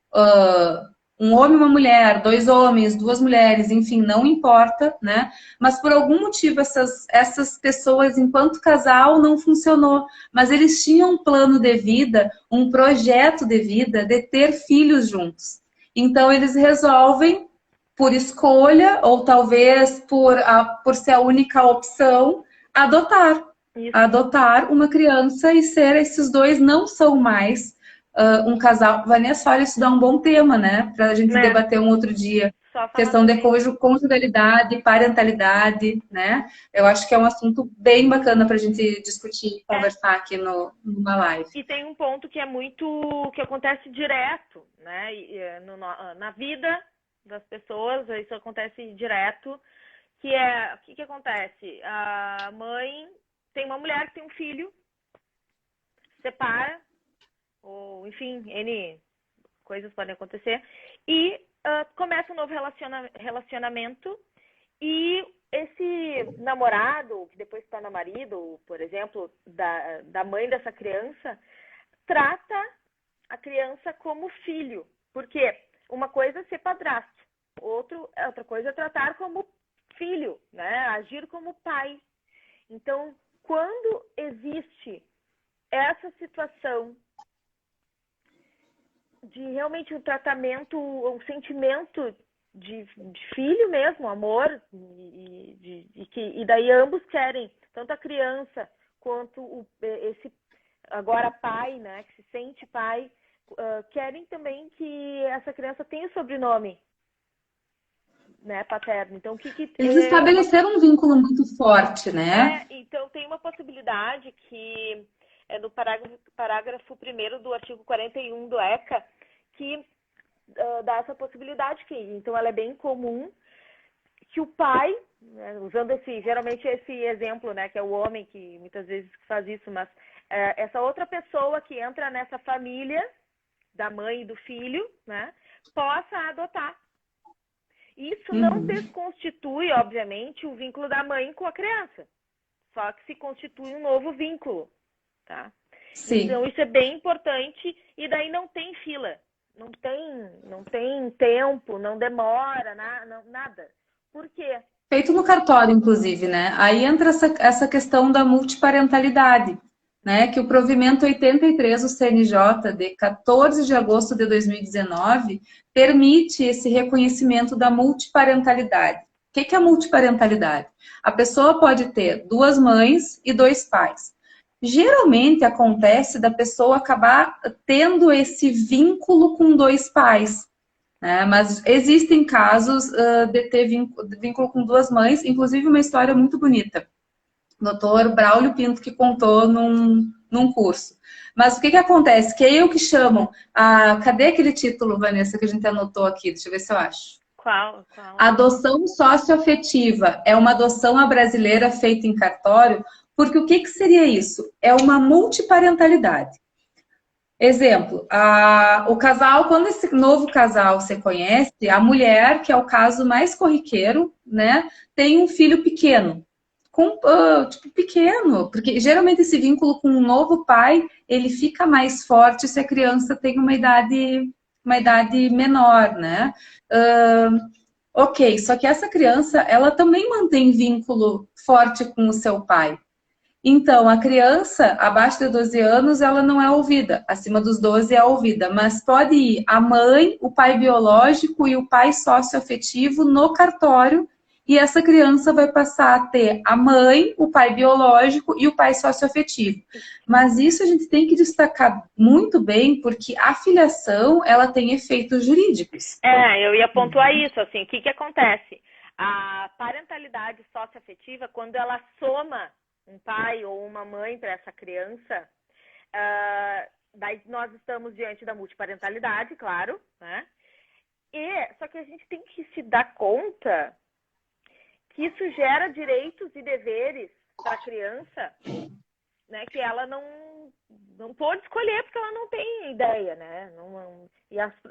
um homem e uma mulher, dois homens, duas mulheres, enfim, não importa, né? Mas por algum motivo essas pessoas, enquanto casal, não funcionou. Mas eles tinham um plano de vida, um projeto de vida de ter filhos juntos. Então, eles resolvem, por escolha, ou talvez por ser a única opção, adotar. Isso. Adotar uma criança e ser esses dois não são mais um casal. Vanessa, olha, isso dá um bom tema, né? Para a gente debater um outro dia. Questão de conjugalidade, parentalidade, né? Eu acho que é um assunto bem bacana para a gente discutir, conversar aqui numa live. E tem um ponto que é que acontece direto, né? Na vida das pessoas, isso acontece direto, que é, o que acontece? A mãe tem uma mulher que tem um filho, separa, ou enfim, N coisas podem acontecer, e começa um novo relacionamento, e esse namorado, que depois se torna marido, por exemplo, da mãe dessa criança, trata a criança como filho. Porque uma coisa é ser padrasto, outra coisa é tratar como filho, né? Agir como pai. Então, quando existe essa situação de realmente um tratamento, um sentimento de filho mesmo, amor, e daí ambos querem, tanto a criança quanto esse agora pai, né, que se sente pai, querem também que essa criança tenha o sobrenome, né, paterno. Então, eles estabeleceram um vínculo muito forte, né? Então, tem uma possibilidade que é no parágrafo 1º do artigo 41 do ECA, que dá essa possibilidade, então ela é bem comum, que o pai, né, usando geralmente esse exemplo, né, que é o homem que muitas vezes faz isso, mas essa outra pessoa que entra nessa família da mãe e do filho, né, possa adotar. Isso não desconstitui, obviamente, o vínculo da mãe com a criança, só que se constitui um novo vínculo, tá? Sim. Então isso é bem importante, e daí não tem fila. Não tem tempo, não demora, nada. Por quê? Feito no cartório, inclusive, né? Aí entra essa questão da multiparentalidade, né? Que o provimento 83 do CNJ, de 14 de agosto de 2019, permite esse reconhecimento da multiparentalidade. O que é a multiparentalidade? A pessoa pode ter duas mães e dois pais. Geralmente acontece da pessoa acabar tendo esse vínculo com dois pais, né? Mas existem casos de ter vínculo com duas mães, inclusive uma história muito bonita. O doutor Braulio Pinto que contou num curso. Mas o que acontece? Que é eu que chamam... cadê aquele título, Vanessa, que a gente anotou aqui? Deixa eu ver se eu acho. Qual? Adoção socioafetiva. É uma adoção à brasileira feita em cartório. Porque o que seria isso? É uma multiparentalidade. Exemplo, o casal, quando esse novo casal se conhece, a mulher, que é o caso mais corriqueiro, né, tem um filho pequeno. Pequeno, porque geralmente esse vínculo com um novo pai, ele fica mais forte se a criança tem uma idade menor, né? Ok, só que essa criança, ela também mantém vínculo forte com o seu pai. Então, a criança abaixo de 12 anos, ela não é ouvida. Acima dos 12 é ouvida. Mas pode ir a mãe, o pai biológico e o pai socioafetivo no cartório. E essa criança vai passar a ter a mãe, o pai biológico e o pai socioafetivo. Mas isso a gente tem que destacar muito bem, porque a filiação, ela tem efeitos jurídicos. Eu ia pontuar isso, assim, o que que acontece? A parentalidade socioafetiva, quando ela soma um pai ou uma mãe para essa criança, daí nós estamos diante da multiparentalidade, claro, né? Só que a gente tem que se dar conta que isso gera direitos e deveres para a criança, né? Que ela não pode escolher porque ela não tem ideia, né?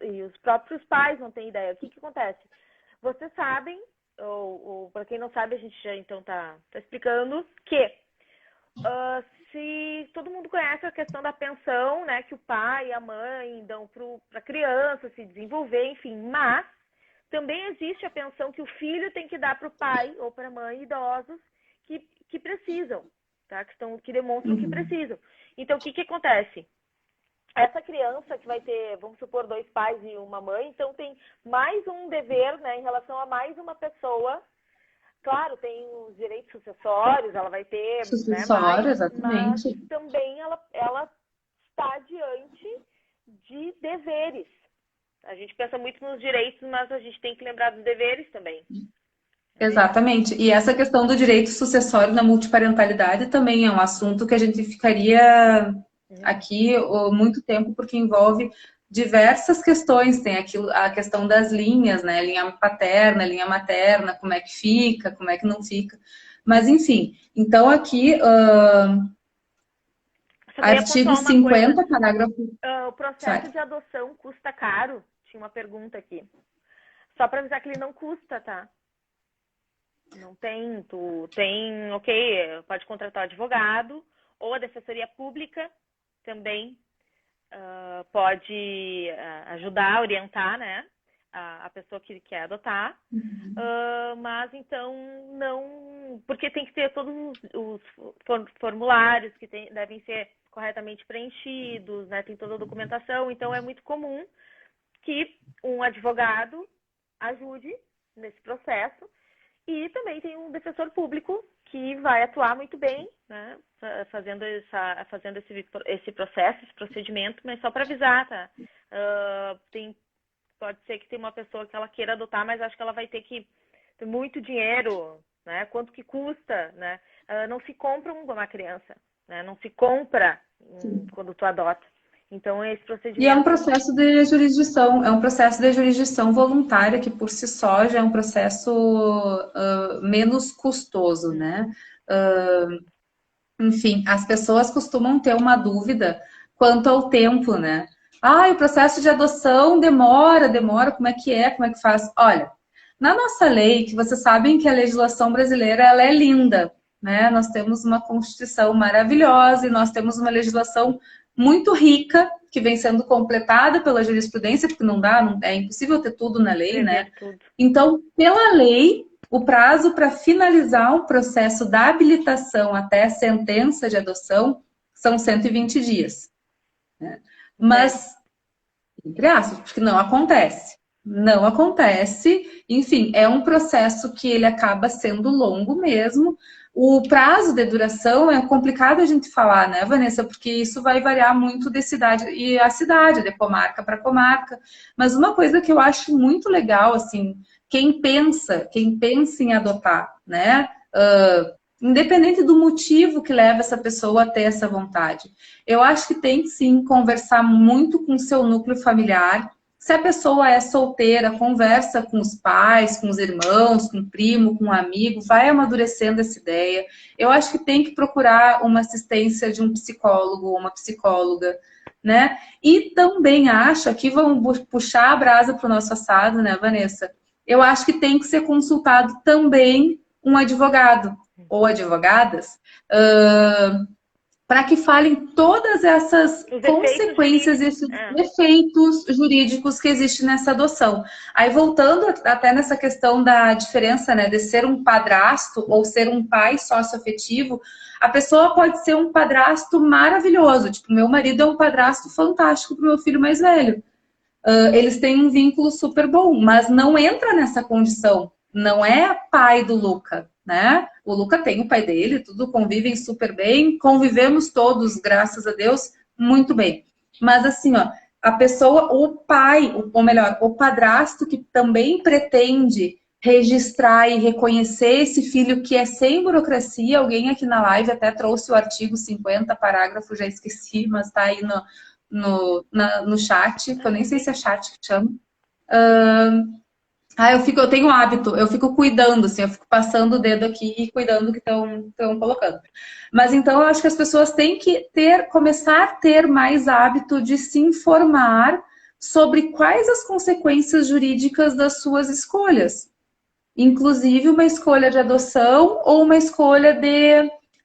E os próprios pais não têm ideia. O que que acontece? Vocês sabem, ou para quem não sabe, a gente já então tá explicando que se todo mundo conhece a questão da pensão, né, que o pai e a mãe dão para a criança se desenvolver, enfim, mas também existe a pensão que o filho tem que dar para o pai ou para a mãe idosos que precisam, tá? Que demonstram que precisam. Então, o que que acontece? Essa criança que vai ter, vamos supor, 2 pais e uma mãe, então tem mais um dever, né, em relação a mais uma pessoa. Claro, tem os direitos sucessórios, ela vai ter, Sucessório, né, exatamente. mas também ela está diante de deveres. A gente pensa muito nos direitos, mas a gente tem que lembrar dos deveres também. Exatamente. E essa questão do direito sucessório na multiparentalidade também é um assunto que a gente ficaria aqui muito tempo, porque envolve diversas questões. Tem a questão das linhas, né? Linha paterna, linha materna, como é que fica, como é que não fica. Mas, enfim, então aqui, artigo 50, parágrafo... O processo de adoção custa caro? Tinha uma pergunta aqui. Só para avisar que ele não custa, tá? Não tem, ok, pode contratar um advogado, ou a defensoria pública também pode ajudar, orientar, né, a pessoa que quer adotar, mas então não, porque tem que ter todos os formulários que devem ser corretamente preenchidos, né, tem toda a documentação, então é muito comum que um advogado ajude nesse processo. E também tem um defensor público que vai atuar muito bem, né, fazendo esse processo, esse procedimento, mas só para avisar, tá? Pode ser que tenha uma pessoa que ela queira adotar, mas acho que ela vai ter que ter muito dinheiro, né? Quanto que custa, né? Não se compra uma criança, né? Não se compra quando tu adota. Então, esse procedimento... E é um processo de jurisdição, voluntária, que por si só já é um processo menos custoso, né? Enfim, as pessoas costumam ter uma dúvida quanto ao tempo, né? O processo de adoção demora, como é que faz? Olha, na nossa lei, que vocês sabem que a legislação brasileira, ela é linda, né? Nós temos uma Constituição maravilhosa e nós temos uma legislação muito rica, que vem sendo completada pela jurisprudência, porque é impossível ter tudo na lei, né? Então, pela lei, o prazo para finalizar o processo da habilitação até sentença de adoção são 120 dias. Né? Mas, entre aspas, porque não acontece. Não acontece. Enfim, é um processo que ele acaba sendo longo mesmo. O prazo de duração é complicado a gente falar, né, Vanessa? Porque isso vai variar muito de cidade e a cidade, de comarca para comarca. Mas uma coisa que eu acho muito legal, assim, quem pensa em adotar, né? Independente do motivo que leva essa pessoa a ter essa vontade. Eu acho que tem que sim conversar muito com o seu núcleo familiar. Se a pessoa é solteira, conversa com os pais, com os irmãos, com o primo, com um amigo, vai amadurecendo essa ideia. Eu acho que tem que procurar uma assistência de um psicólogo ou uma psicóloga, né? E também acho, aqui vamos puxar a brasa para o nosso assado, né, Vanessa? Eu acho que tem que ser consultado também um advogado ou advogadas, para que falem todas essas Os consequências, efeitos esses jurídicos. efeitos jurídicos que existem nessa adoção. Aí, voltando até nessa questão da diferença, né, de ser um padrasto ou ser um pai socioafetivo, a pessoa pode ser um padrasto maravilhoso. Tipo, meu marido é um padrasto fantástico para o meu filho mais velho. Eles têm um vínculo super bom, mas não entra nessa condição. Não é pai do Luca, né? O Luca tem o pai dele, tudo convivem super bem, convivemos todos, graças a Deus, muito bem. Mas assim, ó, a pessoa, o pai, ou melhor, o padrasto que também pretende registrar e reconhecer esse filho que é sem burocracia, alguém aqui na live até trouxe o artigo 50, parágrafo, já esqueci, mas tá aí no chat, que eu nem sei se é chat que chama. Eu tenho um hábito, eu fico cuidando, assim, eu fico passando o dedo aqui e cuidando do que estão colocando. Mas então eu acho que as pessoas têm que começar a ter mais hábito de se informar sobre quais as consequências jurídicas das suas escolhas. Inclusive uma escolha de adoção ou uma escolha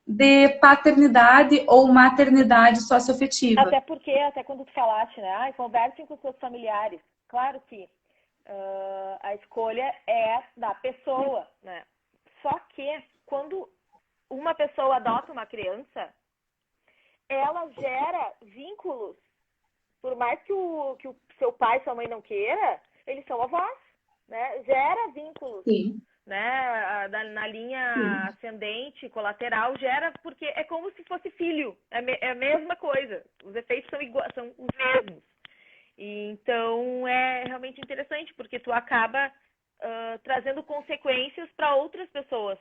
de paternidade ou maternidade socioafetiva. Até porque, até quando tu falaste, né? Conversem com seus familiares. Claro que a escolha é da pessoa, né? Só que quando uma pessoa adota uma criança, ela gera vínculos. Por mais que o seu pai e sua mãe não queira, eles são avós, né? Gera vínculos. Sim. Né? Na linha ascendente, colateral, gera, porque é como se fosse filho. É a mesma coisa. Os efeitos são os mesmos. E, então, é realmente interessante, porque tu acaba trazendo consequências para outras pessoas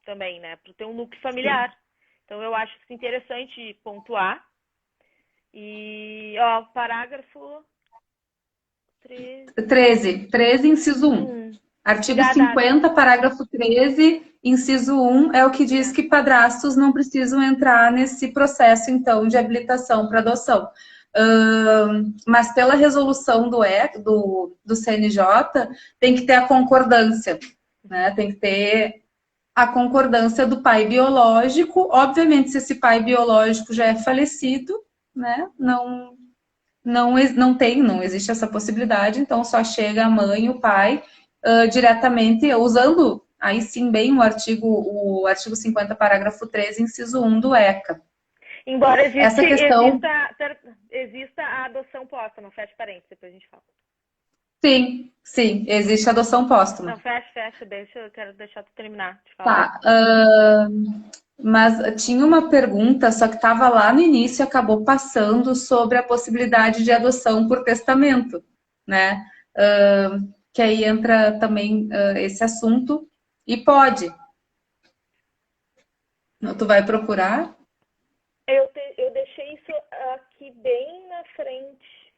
também, né? Para ter um núcleo familiar. Então, eu acho isso interessante pontuar. E, ó, parágrafo 13, inciso 1. Artigo 50, parágrafo 13, inciso 1, é o que diz que padrastos não precisam entrar nesse processo, então, de habilitação para adoção. Mas pela resolução do CNJ, tem que ter a concordância, né? Tem que ter a concordância do pai biológico. Obviamente, se esse pai biológico já é falecido, né? Não existe essa possibilidade, então só chega a mãe e o pai diretamente, usando aí sim bem o artigo 50, parágrafo 13, inciso 1 do ECA. Embora Essa questão... exista a adoção póstuma, fecha parênteses, depois a gente fala. Sim, existe a adoção póstuma. Não, fecha, eu quero deixar tu terminar de falar. Tá, mas tinha uma pergunta, só que estava lá no início e acabou passando sobre a possibilidade de adoção por testamento, né? Que aí entra também esse assunto, e pode. Tu vai procurar? Eu deixei isso aqui bem na frente,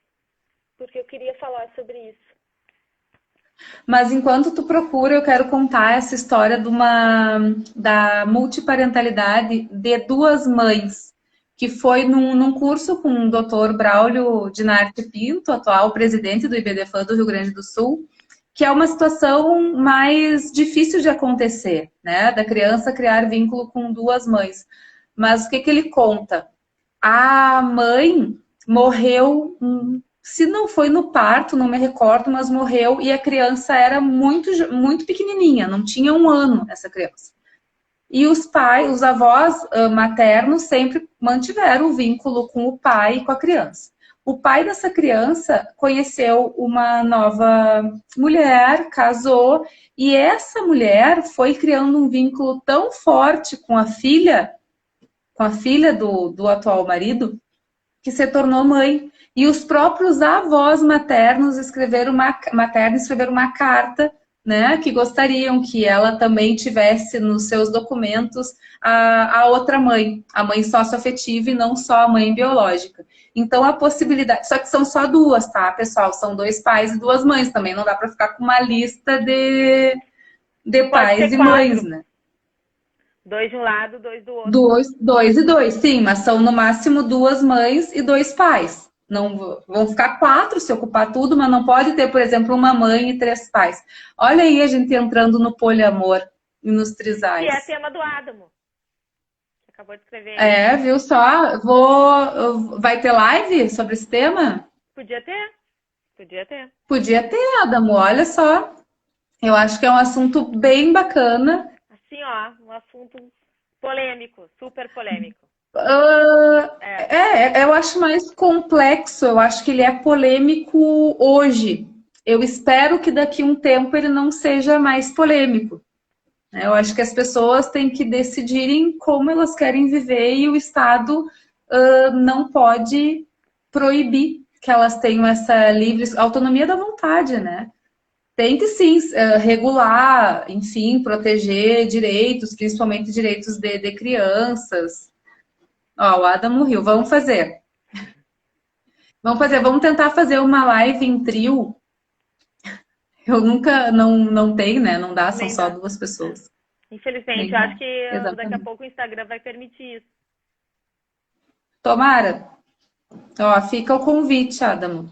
porque eu queria falar sobre isso. Mas enquanto tu procura, eu quero contar essa história da multiparentalidade de duas mães, que foi num curso com o Dr. Braulio Dinarte Pinto, atual presidente do IBDFAN do Rio Grande do Sul, que é uma situação mais difícil de acontecer, né? Da criança criar vínculo com duas mães. Mas o que ele conta? A mãe morreu, se não foi no parto, não me recordo, mas morreu, e a criança era muito, muito pequenininha, não tinha 1 ano essa criança. E os avós maternos sempre mantiveram o vínculo com o pai e com a criança. O pai dessa criança conheceu uma nova mulher, casou, e essa mulher foi criando um vínculo tão forte com a filha do atual marido, que se tornou mãe. E os próprios avós maternos escreveram uma carta, né, que gostariam que ela também tivesse nos seus documentos a outra mãe, a mãe socioafetiva e não só a mãe biológica. Então, a possibilidade... Só que são só duas, tá, pessoal? São 2 pais e 2 mães. Também não dá para ficar com uma lista de pais e mães, né? 2 de um lado, 2 do outro. 2 e 2, sim, mas são no máximo 2 mães e 2 pais. Não vão ficar 4 se ocupar tudo, mas não pode ter, por exemplo, uma mãe e 3 pais. Olha aí a gente entrando no poliamor e nos trisais. Que é tema do Adamo. Acabou de escrever aí. É, viu só? Vai ter live sobre esse tema? Podia ter. Podia ter. Podia ter, Adamo, olha só. Eu acho que é um assunto bem bacana. Assim, ó, um assunto polêmico, super polêmico. Eu acho mais complexo, eu acho que ele é polêmico hoje. Eu espero que daqui a um tempo ele não seja mais polêmico. Eu acho que as pessoas têm que decidirem como elas querem viver e o Estado não pode proibir que elas tenham essa livre autonomia da vontade, né? Tem que sim regular, enfim, proteger direitos, principalmente direitos de crianças. Ó, o Adam morreu. Vamos fazer. Vamos tentar fazer uma live em trio. Eu nunca, não tem, né? Não dá, são Nem só dá. 2 pessoas. Infelizmente, Nem eu dá. acho que Exatamente. daqui a pouco o Instagram vai permitir isso. Tomara. Ó, fica o convite, Adamo.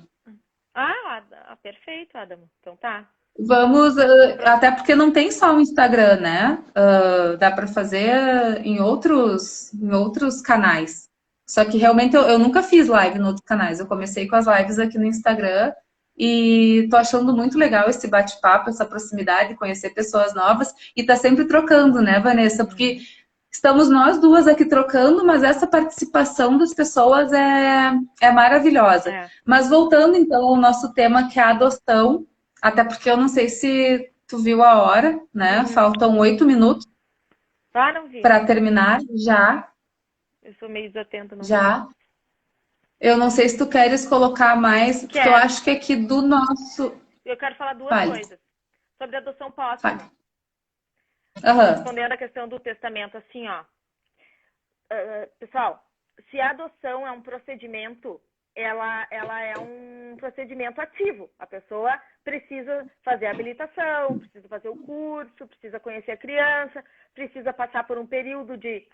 Perfeito, Adamo. Então tá. Vamos, até porque não tem só o Instagram, né? Dá para fazer em outros canais. Só que realmente eu nunca fiz live em outros canais. Eu comecei com as lives aqui no Instagram e tô achando muito legal esse bate-papo, essa proximidade, conhecer pessoas novas e tá sempre trocando, né, Vanessa? Porque estamos nós duas aqui trocando, mas essa participação das pessoas é maravilhosa. É. Mas voltando então ao nosso tema, que é a adoção, até porque eu não sei se tu viu a hora, né? Faltam 8 minutos Não vi. para terminar já. Eu sou meio desatenta, não vi. Já. Eu não sei se tu queres colocar mais, porque eu acho que aqui do nosso... Eu quero falar duas Fale. coisas. Sobre adoção póstuma. Fale. Aham. Respondendo a questão do testamento, assim, ó. Pessoal, se a adoção é um procedimento, ela é um procedimento ativo. A pessoa precisa fazer a habilitação, precisa fazer o curso, precisa conhecer a criança, precisa passar por um período de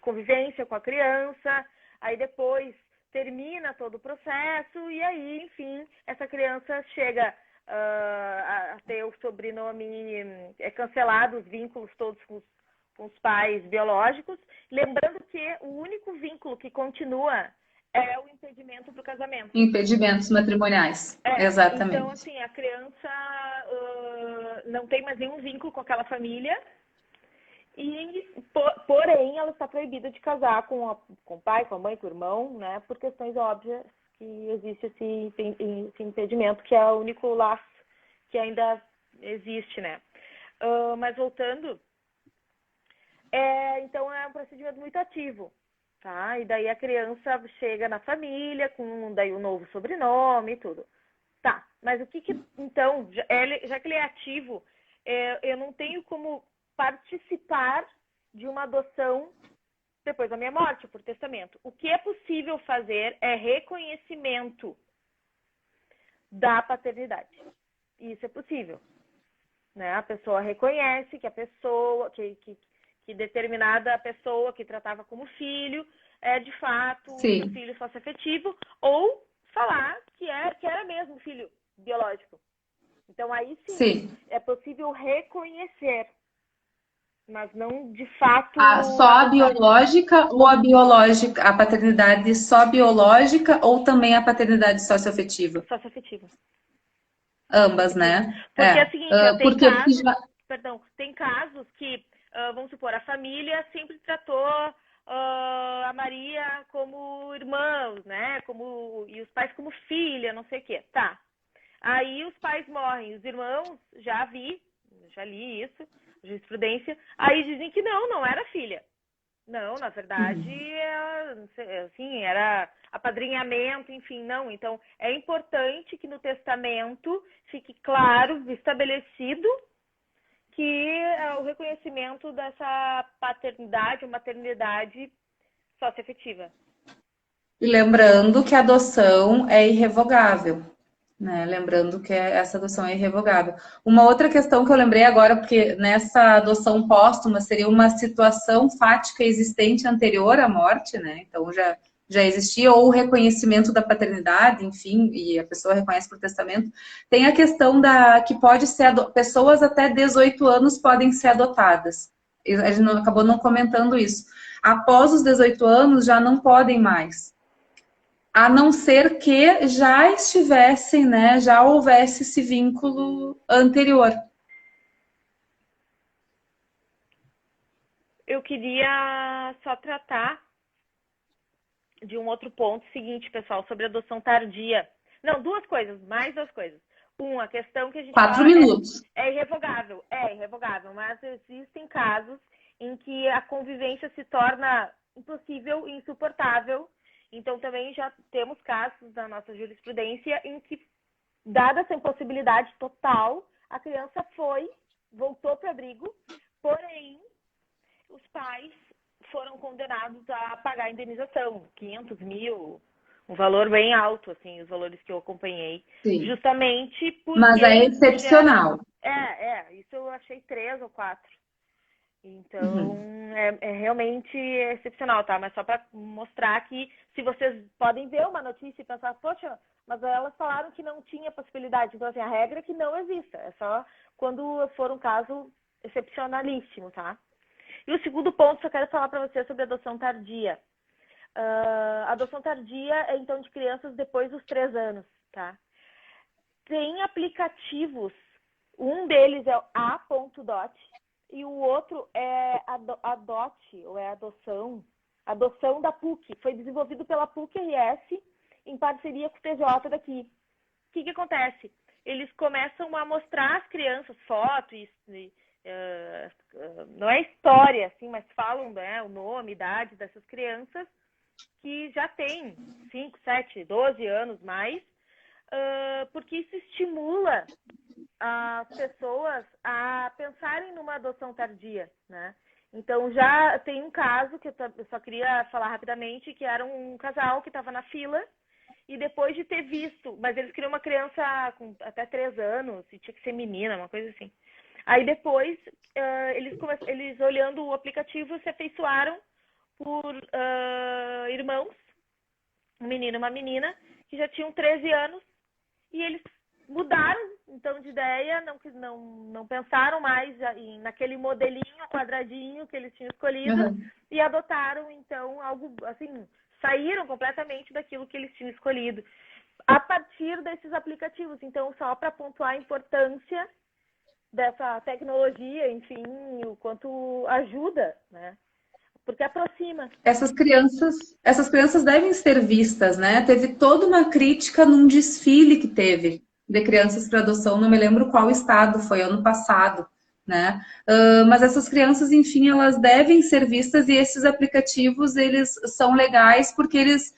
convivência com a criança, aí depois termina todo o processo e aí, enfim, essa criança chega a ter o sobrenome, é cancelado os vínculos todos com os pais biológicos, lembrando que o único vínculo que continua é o impedimento para o casamento. Impedimentos matrimoniais. Exatamente. Então, assim, a criança não tem mais nenhum vínculo com aquela família e, porém, ela está proibida de casar com o pai, com a mãe, com o irmão, né? Por questões óbvias que existe esse impedimento, que é o único laço que ainda existe, né? Mas voltando, então é um procedimento muito ativo, tá? E daí a criança chega na família com daí o novo sobrenome e tudo. Tá, mas o que então, já que ele é ativo, eu não tenho como participar de uma adoção depois da minha morte, por testamento. O que é possível fazer é reconhecimento da paternidade. Isso é possível, né? A pessoa reconhece que a pessoa, que determinada pessoa que tratava como filho é de fato um filho sócio-afetivo, ou falar que era mesmo filho biológico. Então aí sim. É possível reconhecer, mas não de fato... Só a biológica ou a paternidade só biológica ou também a paternidade socioafetiva? Socioafetiva. Ambas, né? Porque é o seguinte, tem casos que, vamos supor, a família sempre tratou a Maria como irmãos, né? E os pais como filha, não sei o quê. Tá. Aí os pais morrem, os irmãos, já li isso, jurisprudência, aí dizem que não era filha. Não, na verdade, assim, era apadrinhamento, enfim, não. Então, é importante que no testamento fique claro, estabelecido, que o reconhecimento dessa paternidade ou maternidade socioafetiva. E lembrando que a adoção é irrevogável. Né? Lembrando que essa adoção é irrevogável. Uma outra questão que eu lembrei agora, porque nessa adoção póstuma seria uma situação fática existente anterior à morte, né? Então já existia, ou o reconhecimento da paternidade, enfim, e a pessoa reconhece por testamento. Tem a questão que pode ser pessoas até 18 anos podem ser adotadas. A gente acabou não comentando isso. Após os 18 anos, já não podem mais. A não ser que já estivessem, né, já houvesse esse vínculo anterior. Eu queria só tratar de um outro ponto seguinte, pessoal, sobre adoção tardia. Não, mais duas coisas. A questão que a gente 4 minutos. é irrevogável, mas existem casos em que a convivência se torna impossível e insuportável. Então, também já temos casos da nossa jurisprudência em que, dada essa impossibilidade total, a criança voltou para o abrigo, porém, os pais foram condenados a pagar a indenização, 500 mil, um valor bem alto, assim, os valores que eu acompanhei. Sim. Justamente porque... Mas é excepcional. Isso eu achei 3 ou 4. Então, é realmente excepcional, tá? Mas só para mostrar que, se vocês podem ver uma notícia e pensar, poxa, mas elas falaram que não tinha possibilidade. Então, assim, a regra é que não exista. É só quando for um caso excepcionalíssimo, tá? E o segundo ponto que eu quero falar para vocês sobre adoção tardia. Adoção tardia é, então, de crianças depois dos 3 anos, tá? Tem aplicativos, um deles é o A.dot e o outro é Adote, ou é Adoção da PUC. Foi desenvolvido pela PUC-RS em parceria com o TJ daqui. O que acontece? Eles começam a mostrar às crianças fotos, não é história, assim, mas falam, né, o nome, idade dessas crianças que já têm 5, 7, 12 anos mais, porque isso estimula as pessoas a pensarem numa adoção tardia, né? Então, já tem um caso que eu só queria falar rapidamente, que era um casal que estava na fila e depois de ter visto, mas eles queriam uma criança com até 3 anos e tinha que ser menina, uma coisa assim. Aí depois, eles olhando o aplicativo se afeiçoaram por irmãos, um menino e uma menina, que já tinham 13 anos, e eles mudaram, então, de ideia, não pensaram mais naquele modelinho quadradinho que eles tinham escolhido, e adotaram, então, algo, assim, saíram completamente daquilo que eles tinham escolhido, a partir desses aplicativos. Então, só para pontuar a importância dessa tecnologia, enfim, o quanto ajuda, né? Porque aproxima. Essas crianças devem ser vistas, né? Teve toda uma crítica num desfile que teve de crianças para adoção, não me lembro qual estado, foi ano passado, né? Mas essas crianças, enfim, elas devem ser vistas, e esses aplicativos, eles são legais porque eles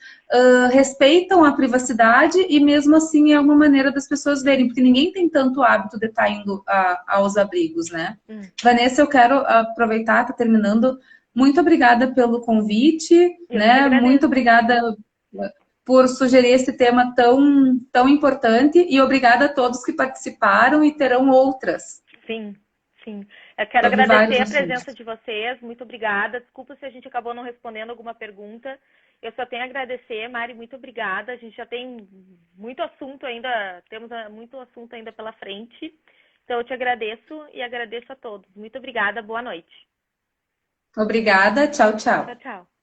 respeitam a privacidade e mesmo assim é uma maneira das pessoas verem, porque ninguém tem tanto hábito de estar indo aos abrigos, né? Vanessa, eu quero aproveitar, tá terminando. Muito obrigada pelo convite, né? Muito obrigada por sugerir esse tema tão importante, e obrigada a todos que participaram, e terão outras. Sim. Eu quero agradecer a presença de vocês, muito obrigada. Desculpa se a gente acabou não respondendo alguma pergunta. Eu só tenho a agradecer, Mari, muito obrigada. A gente já tem muito assunto ainda, temos muito assunto ainda pela frente. Então, eu te agradeço e agradeço a todos. Muito obrigada, boa noite. Obrigada, tchau, tchau. Tchau.